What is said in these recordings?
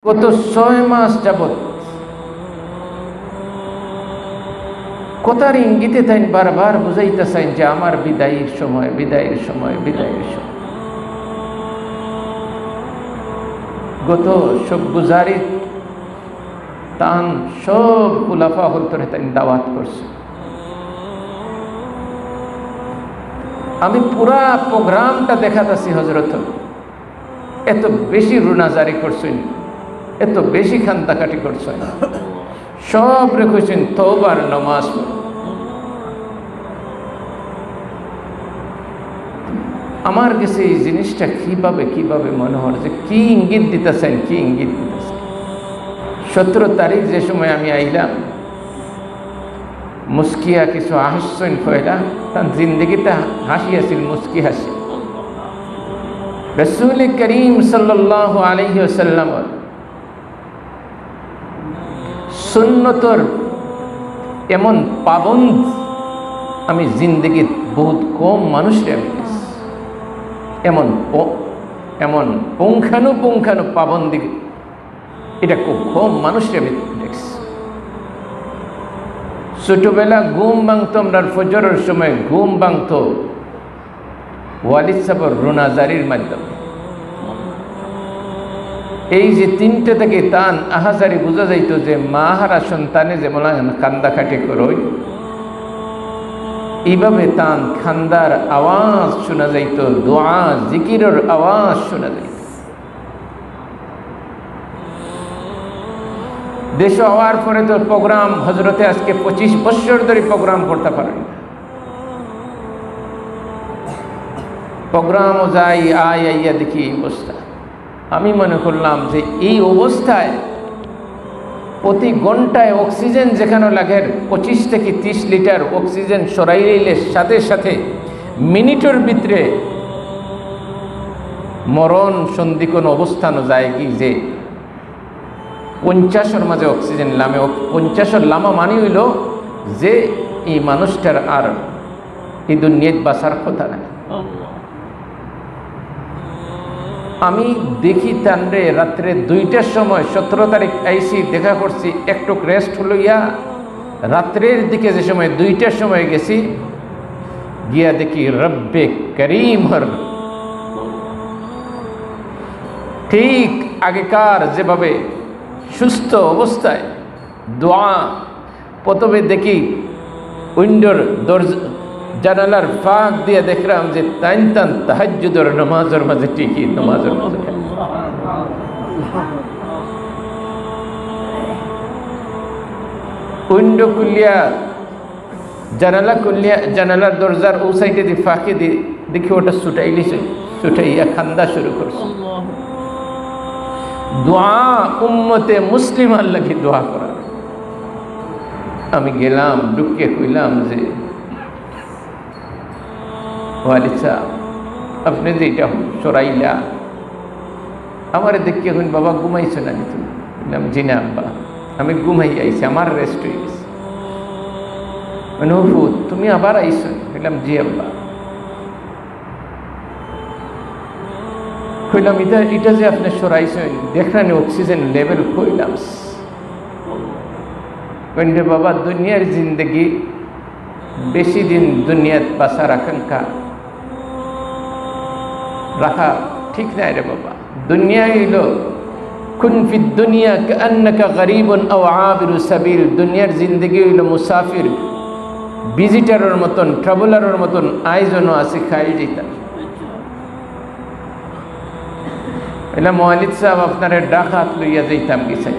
গত ৬ মাস যাবৎ কথার ইঙ্গিতে তাই বারবার বুঝাইতেছেন যে আমার বিদায়ের সময়, বিদায়ের সময়, বিদায়ের সময়। গত সব গুজারি তান সব খুলাফা হলতরে তাই দাওয়াত করছে। আমি পুরা প্রোগ্রামটা দেখাতেছি হজরত, এত বেশি রুনা জারি করছেন, এত বেশি খান্দাকাটি করছেন, সব রেখেছেন তওবার নামাজ। আমার কাছে এই জিনিসটা কিভাবে মনে হয় যে কি ইঙ্গিত দিতেছেন, কি ইঙ্গিত দিতেছেন। 17 তারিখ যে সময় আমি আইলাম, মুস্কিয়া কিছু হাসছেন ফয়লা, তার জিন্দগিতে হাসি আসিল, মুস্কি হাসি। রাসূল করিম সাল্লাল্লাহু আলাইহি ওয়াসাল্লাম সুন্নতর এমন পাবন্দ আমি জিন্দগি বহুত কম মানুষরে আমি দেখছি। এমন পুঙ্খানু পাবন্দি এটা খুব কম মানুষরে আমি দেখছি। ছোটবেলা ঘুম ভাঙতো, আমরা ফজরের সময় ঘুম ভাঙতো ওয়ালিদ সাহেবের রোনাজারির মাধ্যমে। এই যে 3টে থেকে তান আহাজারি বোঝা যাইত যে মাহারা সন্তানে যেমন কান্দা কাটে করই, এইভাবে তান খান্দার আওয়াজ শোনা যাইত, দোয়া জিকিরের আওয়াজ শোনা যাইত। দেশ হওয়ার পরে তো প্রোগ্রাম হজরতে আজকে 25 বছর ধরে প্রোগ্রাম করতে পারেন। প্রোগ্রামও যাই আইয়া দেখি এই অবস্থা। আমি মনে করলাম যে এই অবস্থায় প্রতি ঘন্টায় অক্সিজেন যেখানে লাগে 25 থেকে 30 লিটার অক্সিজেন সরাইলে সাথে সাথে মিনিটের ভিতরে মরণ সন্ধিক্ষণ অবস্থানও যায় কি যে 50-এর মাঝে অক্সিজেন লামে। 50-এর লামা মানে হইল যে এই মানুষটার আর এই দুনিয়ায় বাঁচার কথা নাই। আমি দেখি তানরে রাত্রে 2টার সময় 17 তারিখ আইসি দেখা করছি, একটু রেস্ট হলো ইয়া রাত্রের দিকে যে সময় 2টার সময় গেছি, গিয়া দেখি রব্বে করিমর ঠিক আগেকার যেভাবে সুস্থ অবস্থায় দোয়া। প্রথমে দেখি উইন্ডোর জানালার ফাঁক দিয়ে দেখলাম যে তান তাহাজ্জুদের নামাজের মাঝে ঠিকই নামাজের মাঝে উইন্ডো খুলিয়া জানালা খুলিয়া জানালার দরজার ও সাইডে দিয়ে ফাঁকে দিয়ে দেখি ওটা ছুটাইয়া খান্দা শুরু করছে। দোয়া উম্মতে মুসলিমার লাগি দোয়া করার। আমি গেলাম, ঢুকে কইলাম যে ওয়ালিদ সাহেব, আপনি যে এটা সরাইলা আমার দেখি এখন বাবা ঘুমাইছো না তুমি? বললাম জি না আব্বা, আমি ঘুমাই আইছি, আমার রেস্ট হয়ে গেছে। মানে ও তুমি আবার আইছো? বললাম জি আব্বা। কইলাম এটা যে আপনি সরাইছেন দেখলেন অক্সিজেন লেভেল কইলাম। কইলে বাবা দুনিয়ার জিন্দগি বেশি দিন দুনিয়াত বাঁচার আকাঙ্ক্ষা রাখা ঠিক নাই রে বাবা। দুনিয়া হইল কুন ফিদ দুনিয়া কান্নাকা গরিবুন আও আবিরু সাবিল। দুনিয়ার জিন্দগি হইল মুসাফির, ভিজিটারের মতন, ট্রাভেলারের মতন আয়োজনও আছে, খাই যেতাম। এলাম ওয়ালিদ সাহেব আপনার ডাকাত লইয়া যাইতাম কি চাই।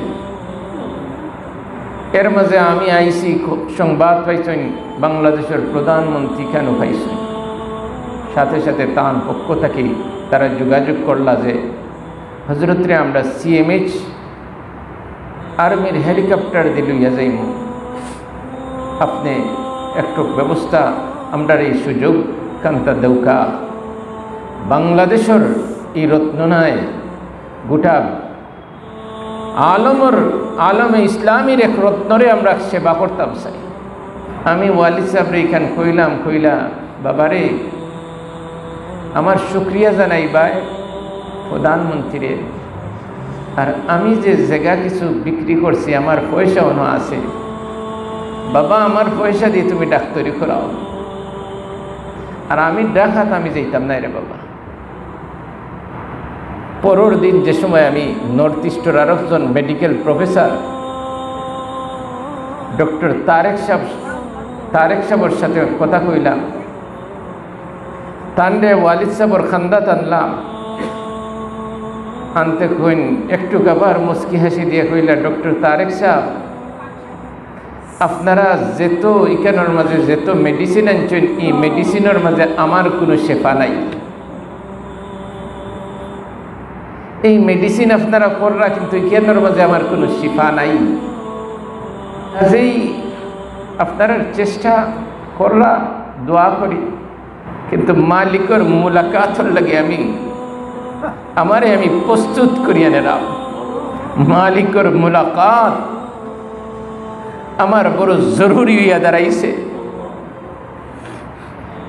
এর মাঝে আমি আইসি সংবাদ পাইছেন বাংলাদেশের প্রধানমন্ত্রী কেন পাইছেন, সাথে সাথে তার পক্ষ থেকে তারা যোগাযোগ করলা যে হজরতরে আমরা CMH আর্মির হেলিকপ্টার দিয়ে লইয়া যাইব, আপনি একটু ব্যবস্থা আমরা এই সুযোগ কান্তা দেউকা। বাংলাদেশের এই রত্ননায় গোটা আলমে ইসলামীর এক রত্নরে আমরা সেবা করতাম চাই। আমি ওয়ালিদ সাহেব এখান কইলা বাবারে আমার শুক্রিয়া জানাই ভাই প্রধানমন্ত্রীর আর আমি যে জায়গা কিছু বিক্রি করছি আমার পয়সা অন্য আছে, বাবা আমার পয়সা দিয়ে তুমি ডাক্তারি করাও। আর আমি ডাকাত আমি যেতাম না রে বাবা। পরের দিন যে সময় আমি নর্থ ইস্টের আর একজন মেডিকেল প্রফেসর ডক্টর তারেক সাহেবের সাথে কথা কইলাম, তান্ডে ওয়ালিদ সাহেবর খান্দাত আনলাম, আনতে কইন একটু আবার মুস্কি হাসি দিয়ে কইলা, ডক্টর তারেক সাহেব আপনারা যেত ইকানোর মাঝে যেত মেডিসিন আনছেন, এই মেডিসিনের মাঝে আমার কোনো শেফা নাই। এই মেডিসিন আপনারা কররা কিন্তু ইকানোর মাঝে আমার কোনো শিফা নাই। কাজেই আপনারা চেষ্টা করলা, দোয়া করি, কিন্তু মালিকর মুলাকাতর লাগে আমি প্রস্তুত করিয়া নিলাম। মালিকর মুলাকাত আমার বড় জরুরি হইয়া দাঁড়াইছে।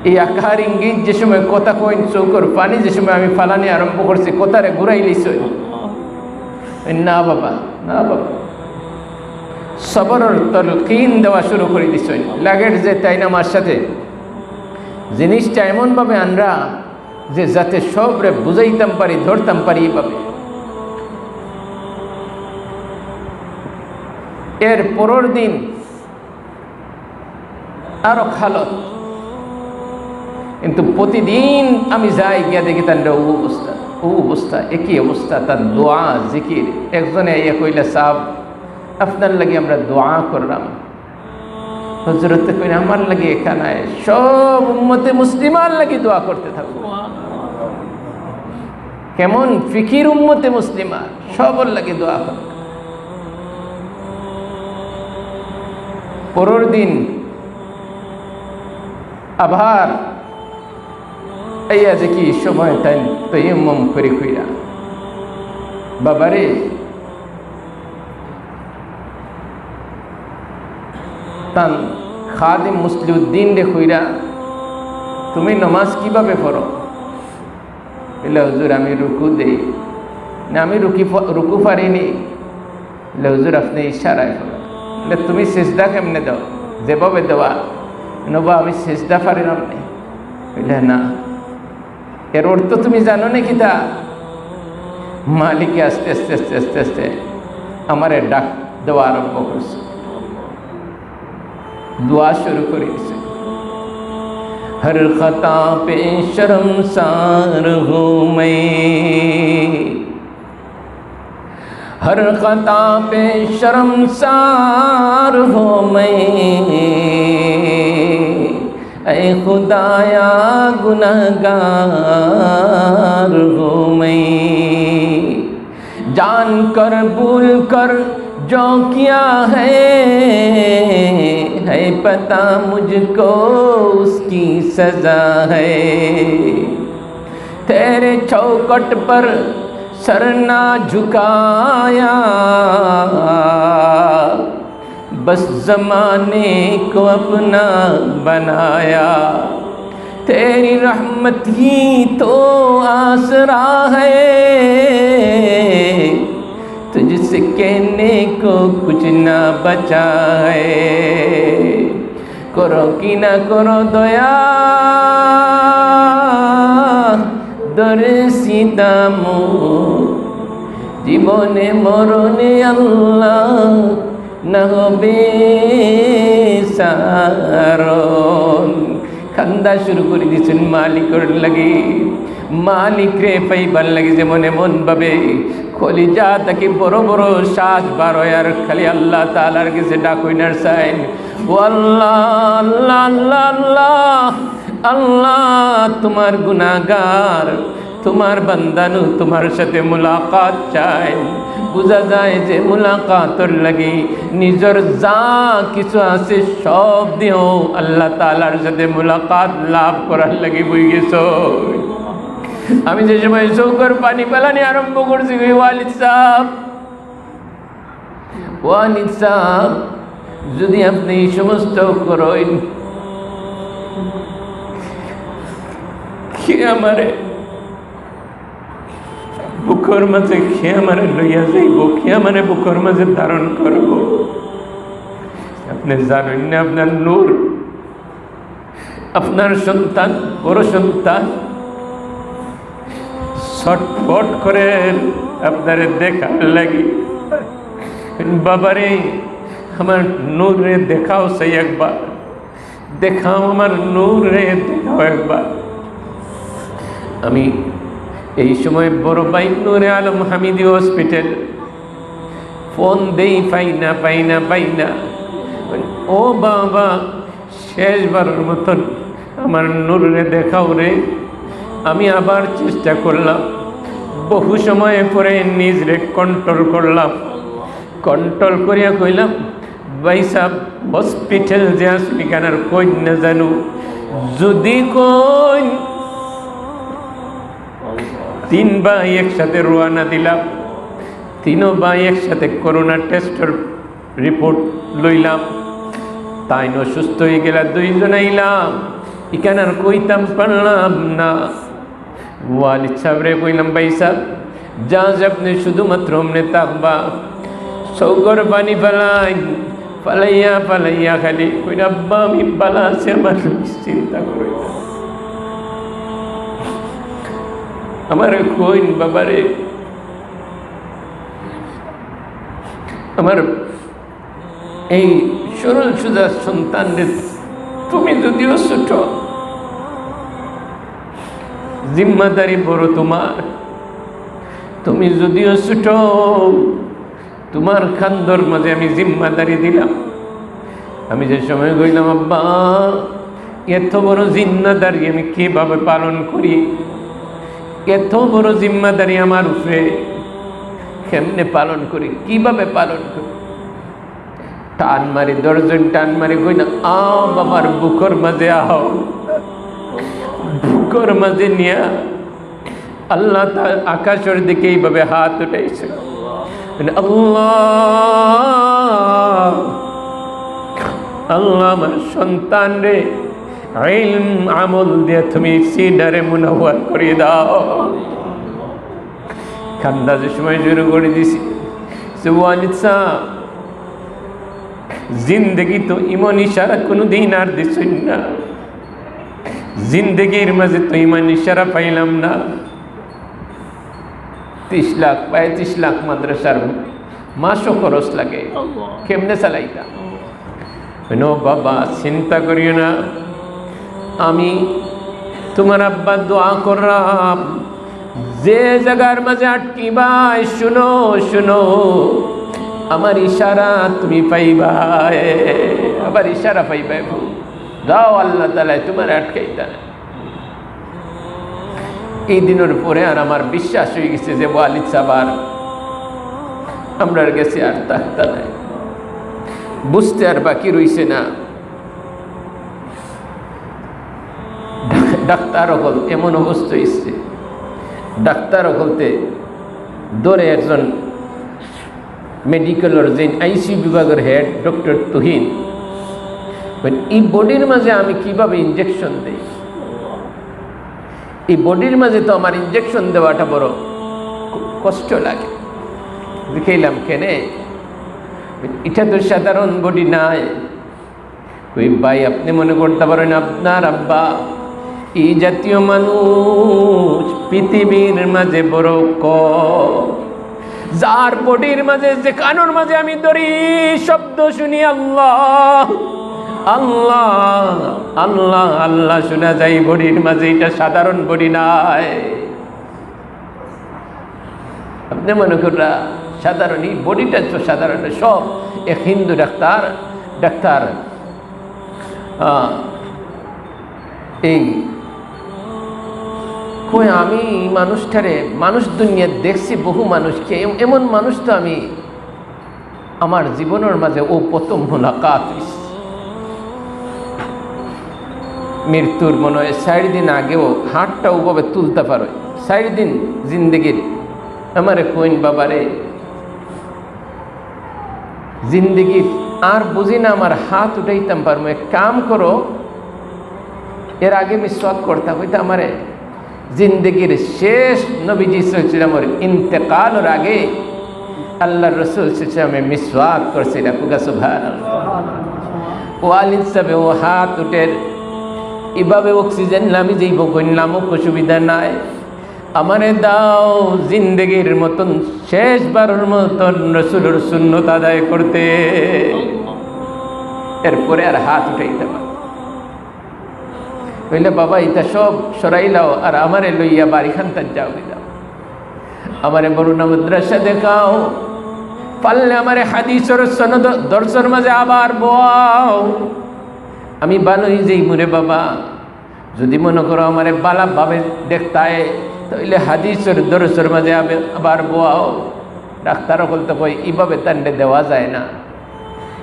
এই আকার ইঙ্গিত যে সময় কথা কইন, চৌকর পানি যে সময় আমি ফালানি আরম্ভ করছি, কথারে ঘুরাই লিস না বাবা, না বাবা, সবরের তলকিন দেওয়া শুরু করে দিস। লাগের যে তাই না আমার সাথে জিনিসটা এমনভাবে আনরা যে যাতে সবরে বুঝাইতাম পারি, ধরতাম পারি এইভাবে। এর পরের দিন আরো খালত, কিন্তু প্রতিদিন আমি যাই গিয়া দেখি তার ও অবস্থা, একই অবস্থা, তার দোয়া জিকির। একজনে ইয়ে কইলা, সাহেব আপনার লাগে আমরা দোয়া করলাম। হযরত কইনা, আমার লাগে এখানে সব উম্মতে মুসলিমার লাগে দোয়া করতে থাকো। কেমন ফিকির উম্মতে মুসলিমা, সবর লাগে দোয়া কর। পরের দিন আবার এইয়া দেখি সময় তাই তৈয়ম্মম করে কইরা, বাবারে তান খাদিম মুসলিউদ্দিন রে কইরা, তুমি নমাজ কিভাবে পড়ো? বলে হুজুর আমি রুকু দেই না, আমি রুকু পারিনি। বলে হুজুর আপনি ইশারায় পড়ো। বলে তুমি সেজদা কেমনে দাও? যেভাবে দেওয়া নবা আমি সেজদা পারিলাম না। বলে না, এর অর্থ তুমি জানো নাকি? তা মালিকে আস্তে আস্তে আস্তে আস্তে আস্তে আমারে ডাক দেওয়া আরম্ভ করছে, दुआ शुरू करी से। हर खता पे शर्मसार हूँ मैं, हर खता पे शर्मसार हूँ मैं, ऐ खुदाया गुनहगार हूँ मैं, जान कर भूल कर जो किया है पता मुझको उसकी सजा है, तेरे चौखट पर सर ना झुकाया, बस ज़माने को अपना बनाया, तेरी रहमत ही तो आसरा है, तुझसे कहने को कुछ ना बचा है, करो कि ना करो दया দর্শিতামো জীবনে মরণে আল্লাহ না হবে সারণ। খান্দা শুরু করে দিয়েছেন মালিকের লাগে, মালিক রে পাইবার লাগে যেমন এমন ভাবে কলিজা তাকে বড় বড় শ্বাস বার হয় আর খালি আল্লাহ তাআলার কাছে ডাকইনার চাই, ও আল্লাহ আল্লাহ আল্লাহ আল্লাহ আল্লাহ, তোমার গুনাহগার, তোমার বান্দানু তোমার সাথে মুলাকাত চাই। বোঝা যায় যে মুলাকাতর লাগি নিজের যা কিছু আছে সব দিও আল্লাহ তাআলার সাথে মুলাকাত লাভ করার লাগি বই গেছ। আমি যে সময় চৌকর পানি পালানি আরম্ভ করছি, ওয়ালিদ সাহেব যদি আপনি এই সমস্ত করেন কি আমারে বুকর মাঝে খেয়ে আমারে লইয়া যাইব, খেয়ে আমারে বুকর মাঝে ধারণ করব। আপনি জানেন না আপনার নূর, আপনার সন্তান, বড় সন্তান ছটফট করে আপনারে দেখার লাগি, বাবারে আমার নূরে দেখাও, সেই একবার দেখাও, আমার নূরে দেখাও একবার। আমি এই সময় বড় ভাই নূরে আলম হামিদি হসপিটাল ফোন দেই, পাই না। ও বাবা, শেষবারের মতন আমার নূরে দেখাও রে। আমি আবার চেষ্টা করলাম, বহু সময় পরে নিজরে কন্ট্রোল করলাম, কন্ট্রোল করিয়া কইলাম, ভাই সাহেব হসপিটাল যে আসবি কেন আর কই না জানু, যদি কই 3 ভাই একসাথে রওনা দিলাম, 3 ভাই একসাথে করোনা টেস্টের রিপোর্ট লইলাম, তাই অসুস্থ হয়ে গেলা, 2 জন আইলাম, এখানে আর কইতাম পারলাম না। ওয়ালিদ সাহেবরে কইলাম, ভাই সাহেব যা আপনি শুধুমাত্র অমনে থাকবা, সৌগর বানি পালাইয়া খালি কই আব্বা আমি পালা আছে, আমার চিন্তা করি না। আমার কইন বাবারে, আমার এই সরল সুজা সন্তানদের তুমি যদিও ছোট, জিম্মাদারি বড় তোমার, তুমি যদিও ছোট, তোমার খান্দর মাঝে আমি জিম্মাদারি দিলাম। আমি যে সময় কইলাম আব্বা এত বড় জিম্মাদারি আমি কিভাবে পালন করি, এত বড় জিম্মাদারি আমার উপরে কেমনে পালন করি, কিভাবে পালন করি, টান মারি, 10 জন টান মারি কই না, আও বাবার বুকর মাঝে আও, বুকর মাঝে নিয়া আল্লাহ তাআলা আকাশের দিকে এইভাবে হাত উঠাইছে, আল্লাহ আল্লাহ আমার সন্তান রে ইলম আমল দিয়ে তুমি সিনারে মুনাওয়ার করে দাও। কান্দা যে সময় শুরু করে দিছি, ওয়ালিদ সাহেব জিন্দগি তো ইমান ইশারা কোনোদিন আর দিছুন না, জিন্দগির মাঝে তো ইমান ইশারা পাইলাম না। 30 লাখ 35 লাখ মাদ্রাসার মাসও খরচ লাগে, কেমনে চালাইতা? বাবা চিন্তা করিও না, আমি তোমার আব্বা দোয়া করলাম, যে জায়গার মাঝে আটকি ভাই শুনো শুনো, আমার ইশারা তুমি পাইবা, আবার ইশারা পাইবা, যাও আল্লাহ তাআলা তোমার আটকাইতা না। এই দিনের পরে আর আমার বিশ্বাস হয়ে গেছে যে ওয়ালিদ সাহেব আর আমরা গেছি, আর থাকতা নাই, বুঝতে আর বাকি রইছে না। ডাক্তার হল এমন অবস্থা হয়েছে, ডাক্তার হলতে ধরে একজন মেডিকেলের যে আইসিইউ বিভাগের হেড ডক্টর তুহিন, এই বডির মাঝে আমি কিভাবে ইনজেকশন দেই, এই বডির মাঝে তো আমার ইনজেকশন দেওয়াটা বড় কষ্ট লাগে। দেখাইলাম কেনে, এটা তো সাধারণ বডি নাই। কই ভাই আপনি মনে করতে পারেন আপনার আব্বা এই জাতীয় মানুষ পৃথিবীর মাঝে বড় কম, যার বডির মাঝে যে কানুর মাঝে আমি ধরি শব্দ শুনি আল্লাহ আল্লাহ আল্লাহ আল্লাহ শোনা যায় বডির মাঝে, এটা সাধারণ বডি নাই। আপনি মনে করা সাধারণ, এই বডিটা তো সাধারণ সব। এক হিন্দু ডাক্তার এই কই আমি মানুষটারে, মানুষ দুনিয়া দেখছি বহু মানুষকে, এমন মানুষ তো আমি আমার জীবনের মাঝে ও প্রথম মোলাকাত হইছে। মৃত্যুর মনে হয় 4 দিন আগেও হাতটা ওভাবে তুলতে পারো, 4 দিন জিন্দগির। আমারে কইন বাবারে জিন্দগি আর বুঝি না আমার হাত উঠাইতাম পারবো, এক কাম করো, এর আগে মিসওয়াক করতাম, হইতে আমারে জিন্দগির শেষ নবীজি সাল্লাল্লাহু ইন্তেকালের আগে আল্লাহর রাসূল সাল্লাল্লাহু মিসওয়াক করছিলেন। সুবহানাল্লাহ। ওয়ালিদ সাহেব ও হাত উঠে এভাবে অক্সিজেন নামি যাইব কইলাম অসুবিধা নাই, আমারে দাও জিন্দগির মতন শেষবারের মতন রাসূলের সুন্নত আদায় করতে। এরপরে আর হাত উঠাইতে পারে কইলে বাবা এটা সব সরাইলাও আর আমারে লইয়া বাড়িখান তার যাও, আমারে বরুণা মাদ্রাসা দেখাও, পারলে আমারে হাদিসের সনদ দর্শন মাঝে আবার বও, আমি বানই যেই মুরে বাবা। যদি মনে করো আমারে বালা ভাবে দেখতায় তাইলে হাদিসের দর্শন মাঝে আবার বও। ডাক্তারও বলতে কই এইভাবে তান্ডে দেওয়া যায় না,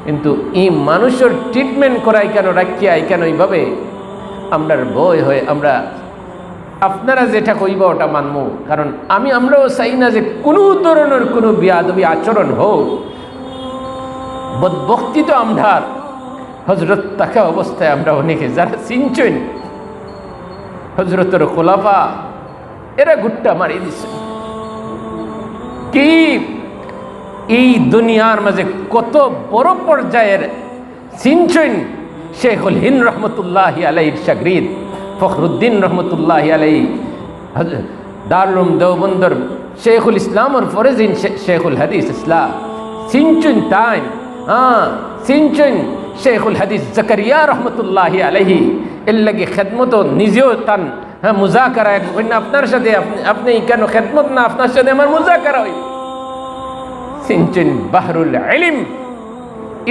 কিন্তু এই মানুষের ট্রিটমেন্ট করাই কেন রাখিয়া কেন এইভাবে আমরার ভয় হয় আমরা আপনারা যেটা কইবা ওটা মানবো। কারণ আমরাও চাই না যে কোনো ধরনের কোনো বিয়াদবি আচরণ হোক। বদবক্তি তো আমরার হজরত থাকা অবস্থায় আমরা অনেকে যারা চিনছেন হজরতের খোলাফা এরা গুট্টা মারি দিচ্ছে। কি এই দুনিয়ার মাঝে কত বড় পর্যায়ের চিনছেন শেখুল হিন্দ রহমতুল্লাহি আলাইহির শাগরিদ ফখরুদ্দিন রহমতুল্লাহি আলাইহি দারুল দেওবন্দর শেখুল ইসলাম और ফরজিন শেখুল হাদিস ইসলাম সিনচুন টাইম সিনচুন শেখুল হাদিস জাকারিয়া রহমতুল্লাহি আলাইহি এর লাগে খেদমত নিজেও তান মুজাকারা আপনার সাথে আপনি কেন খেদমত না আপনার সাথে আমার মুজাকারা হই। সিনচুন বাহরুল ইলম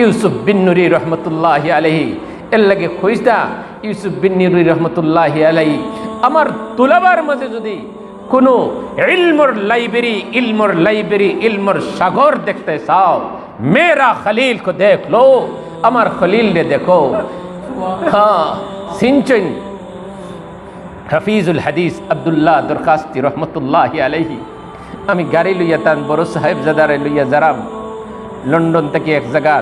ইউসুফ বিন নুরি রহমতুল্লাহি আলাইহি এর লাগে খুঁজদা ইউসুফ বিন নুরি রহমতুল্লাহি আলাইহি আমার তুলাবার মাঝে যদি কোনো ইলমর লাইব্রেরি ইলমর সাগর দেখতে চাও মেরা খলিল কো দেখ লো, আমার খলিল রে দেখো। সিনচন হাফিজুল হাদিস আব্দুল্লাহ দরখাস্তি রহমতুল্লাহি আলাইহি আমি গাড়ি লইয়া তান বড় সাহেব জাদারে লইয়া যারাম লন্ডন থেকে এক জায়গা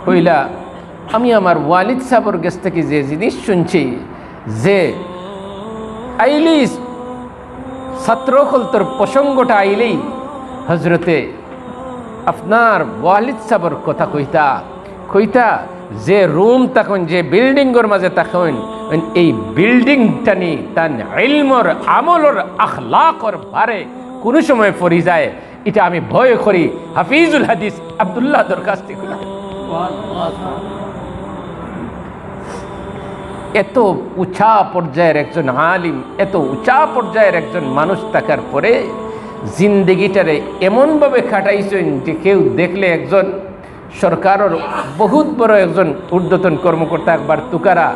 কইলা আমি আমার ওয়ালিদ সাহেবের কাছ থেকে যে জিনিস শুনছি যে আইলি ছাত্রকলতর প্রসঙ্গটা আইলেই হজরতে আপনার ওয়ালিদ সাহেবের কথা কইতা যে রুম তখন যে বিল্ডিংয়ের মাঝে তখন এই বিল্ডিংটা নি তান ইলমর আমলর আখলাকর বারে কোনো সময় পড়ি যায়, এটা আমি ভয় করি। হাফিজুল হাদিস আব্দুল্লাহ দরখাস্তি করি। এত উঁচা পর্যায়ের একজন আলিম, এত উঁচা পর্যায়ের একজন মানুষ থাকার পরে জিন্দগিটারে এমনভাবে কাটাইছেন যে কেউ দেখলে একজন সরকারের বহুত বড় একজন ঊর্ধ্বতন কর্মকর্তা একবার তুকারা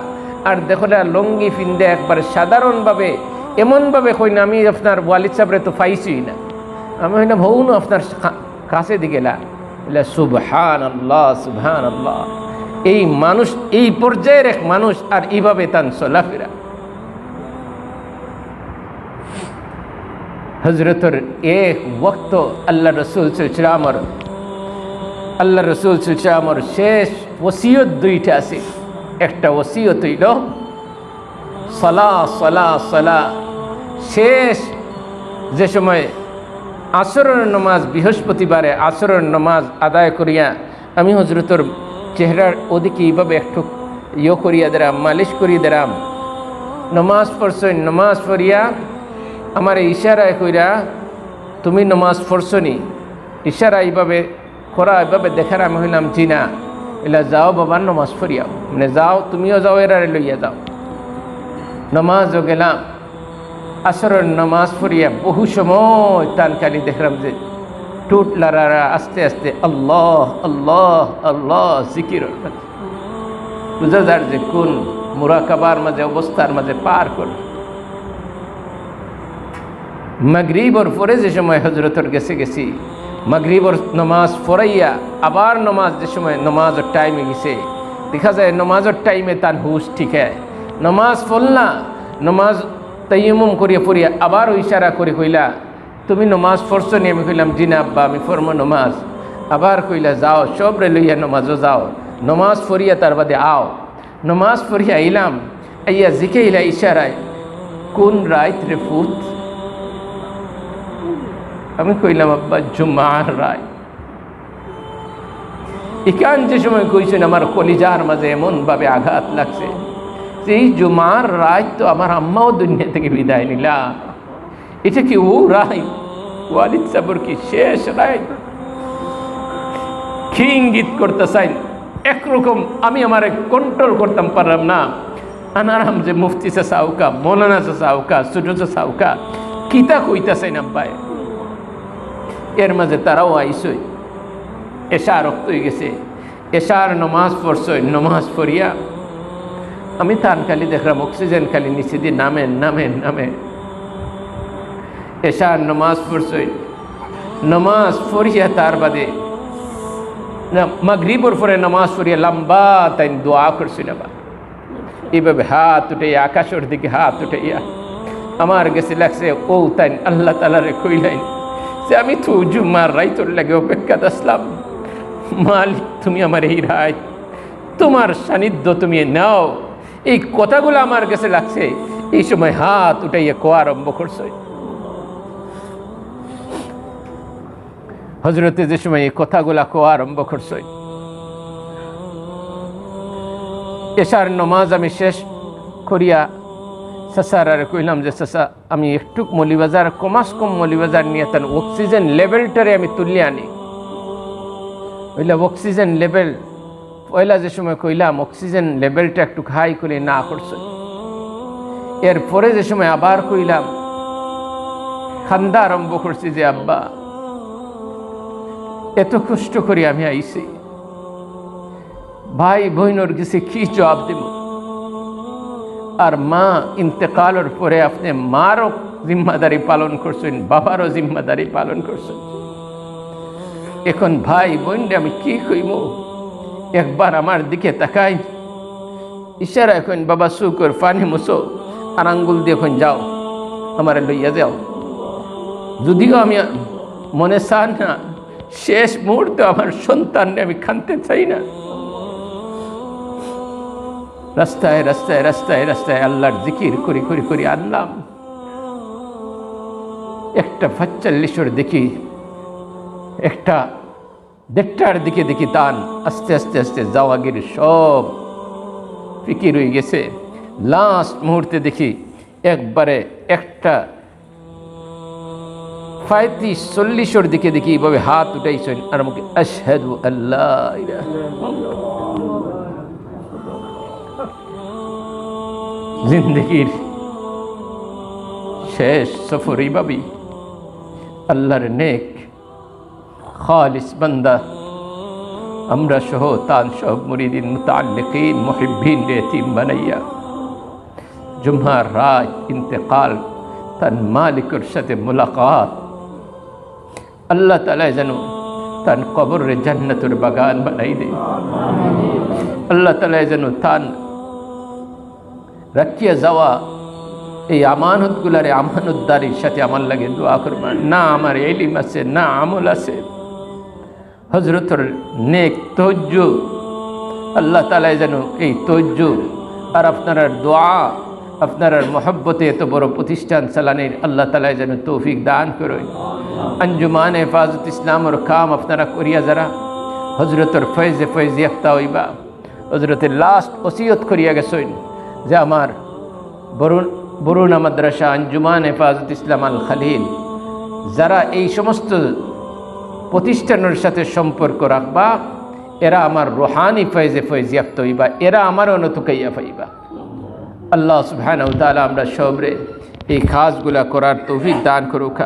আর দেখো না লঙ্গি ফিন্দে একবার সাধারণভাবে এমনভাবে কই না আমি আপনার ওয়ালিদ সাহেবরে তো পাইছি না, আমি হয় না ভৌন আপনার কাছে দিকে না। সুবহানাল্লাহ সুবহানাল্লাহ। এই মানুষ এই পর্যায়ের এক মানুষ আর এইভাবে তান চলাফেরা। হজরতর এক ওয়াক্ত আল্লাহ রসুল সাল্লাল্লাহু শেষ ওসিয়ত দুইটা আছে। একটা ওসিয়ত হইল সালা শেষ যে সময় আসরের নামাজ বৃহস্পতিবারে আসরের নামাজ আদায় করিয়া আমি হজরতর চেহারার ওদিকে এইভাবে একটু করিয়া দিলাম, মালিশ করিয়া দিলাম। নমাজ পড়ছেন, নমাজ পড়িয়া আমার ইশারায় কইরা তুমি নমাজ পড়ছনি, ইশারা এইভাবে করা এইভাবে দেখার আমি হইলাম জি না, এলা যাও বাবার নমাজ পড়িয়াও, মানে যাও তুমিও যাও এরারে লইয়া যাও। নমাজও গেলাম, আসরের নমাজ পড়িয়া বহু সময় তানকালি দেখলাম যে টুট লারা আস্তে আস্তে আল্লাহ আল্লাহ আল্লাহ জিকির বুঝা যার যে কোন মুরাকাবার মাঝে অবস্থার মাঝে পার কর। মাগরিবর পরে যে সময় হজরতর গেছি মাগরিবর নমাজ পড়াইয়া আবার নমাজ যে সময় নমাজের টাইমে গেছে দেখা যায় নমাজের টাইমে তার হুশ ঠিক নমাজ পড়লা, নমাজ তাইয়াম্মুম করিয়া পড়িয়া আবার ইশারা করে কইলা তুমি নমাজ পড়ছো নি? আমি কইলাম জি না আব্বা আমি পড়বো নমাজ। আবার কইলা যাও সবরে লইয়া নমাজও যাও, নমাজ পড়িয়া তার বাদে আও। নমাজ পড়িয়া আইলাম, আইয়া জিকে ইলা ইশারায় কোন রাত রে ফুত? আমি কইলাম আব্বা জুমার রায়। ইকান যে সময় কইছেন আমার কলিজার মাঝে এমনভাবে আঘাত লাগছে যে এই জুমার রায় তো আমার আম্মাও দুনিয়া থেকে বিদায় নিলা। এটা কি ও রায়? ওয়ালিদ সাবর কি শেষ রায়? কি ইঙ্গিত করতে চাই? একরকম আমি আমার কন্ট্রোল করতাম পারলাম না। আনারাম যে মুফতি সে সাউকা, মৌলানা সে সাউকা, ছোট সে সাউকা কিতা কইতাছে না ভাই। এর মাঝে তারাও আইসই, এশা রক্ত হয়ে গেছে, এশার নমাজ পড়ছই। নমাজ পড়িয়া আমি তান খালি দেখলাম অক্সিজেন খালি নিচে দিয়ে নামেন নামেন নামে। এশার নমাজ পড়ছই, নমাজ পড়িয়া তার বাদে মাগরিবর পরে নমাজ পড়িয়া লম্বা তাই দোয়া করছিল বা এইভাবে হাত উঠাইয়া আকাশের দিকে হাত উঠাইয়া আমার কাছে লাগছে ও তাই আল্লাহ তাআলারে কইলেন যে আমি তো জুমার রাইতর লাগে অপেক্ষা আসলাম, মালিক তুমি আমার এই রাত তোমার সান্নিধ্য তুমি নাও। এই কথাগুলো আমার কাছে লাগছে। এই সময় হাত উঠাইয়া কোয়া আরম্ভ করছে। হজরতে যে সময় এই কথাগুলা কোয়া আরম্ভ করছে, এশার নমাজ আমি শেষ করিয়া চাচার আর কইলাম যে চাচা আমি একটু মলিবাজার কমাস কম মলিবাজার নিয়ে তার অক্সিজেন লেভেলটারে আমি তুলে আনি। ওইলা অক্সিজেন লেভেল পয়লা যে সময় কইলাম অক্সিজেন লেভেলটা একটু হাই করে না করছে। এরপরে যে সময় আবার কইলাম খান্দা আরম্ভ করছি যে আব্বা এত কষ্ট করে আমি আইছি, ভাই বোনের কাছে কি জবাব দেব? আর মা ইন্তেকালের পরে আপনি মারও জিম্মাদারি পালন করছেন, বাবারও জিম্মাদারি পালন করছেন। এখন ভাই বোনরে আমি কি কইব? একবার আমার দিকে তাকাই, ইশারা এখন বাবা শুকর পানি মুছো আর আঙ্গুল দিয়ে এখন যাও আমার লইয়া যাও। যদিও আমি মনে চান না শেষ মুহূর্তে আমার সন্তানরে আমি খানতে চাই না। রাস্তায় রাস্তায় রাস্তায় রাস্তায় আল্লাহর জিকির করি করি করি আনলাম। একটা 45 দেখি, একটা 1:30টার দিকে দেখি তান আস্তে আস্তে আস্তে জাওয়াগির সব ফিকির হয়ে গেছে। লাস্ট মুহূর্তে দেখি একবারে একটা 35-40 দিকে দেখি এইভাবে হাত উঠাইছেন আর আমাকে আশহাদু আল্লাহ ইলাহা জিন্দগির শেষ সফর এইভাবেই আল্লাহর নেক খালিস বান্দা আমরা সহ তান সব মুরিদিন মুতাআল্লিকিন মুহিব্বিন ইতিম বানাইয়া জুমার রাত ইন্তেকাল তান মালিকের সাথে মুলাকাত আল্লাহ তাআলা যেন তান কবরে জান্নাতের বাগান বানাই দেয়। আল্লাহ তাআলা যেন তান রাখিয়া যাওয়া এই আমানতগুলারে আমানতদারির সাথে আমার লাগে দোয়া করবেন। না আমার ইলম আছে, না আমল আছে, হজরতের নেক তওজ্জু আল্লাহ তাআলা যেন এই তওজ্জু আর আপনার দোয়া আপনার মহব্বতে এত বড় প্রতিষ্ঠান চালানোর আল্লাহ তাআলা যেন তৌফিক দান করেন। আঞ্জুমান হেফাজত ইসলামের কাম আপনারা করিয়া যারা হজরতের ফয়েজে ফয়েজ ইয়াফতা হইবা। হজরতের লাস্ট ওসিয়ত করিয়া গেছেন যে আমার বরুণা মাদ্রাসা আঞ্জুমান হেফাজত ইসলাম আল খালিল যারা এই সমস্ত প্রতিষ্ঠানের সাথে সম্পর্ক রাখবা এরা আমার রুহানি ফয়েজে ফয়েজ ইয়াফতা হইবা, এরা আমার অনুতুকাইয়া পাইবা। আল্লাহ সুবহানাহু ওয়া তাআলা আমরা সবরে এই কাজগুলা করার তৌফিক দান করুক।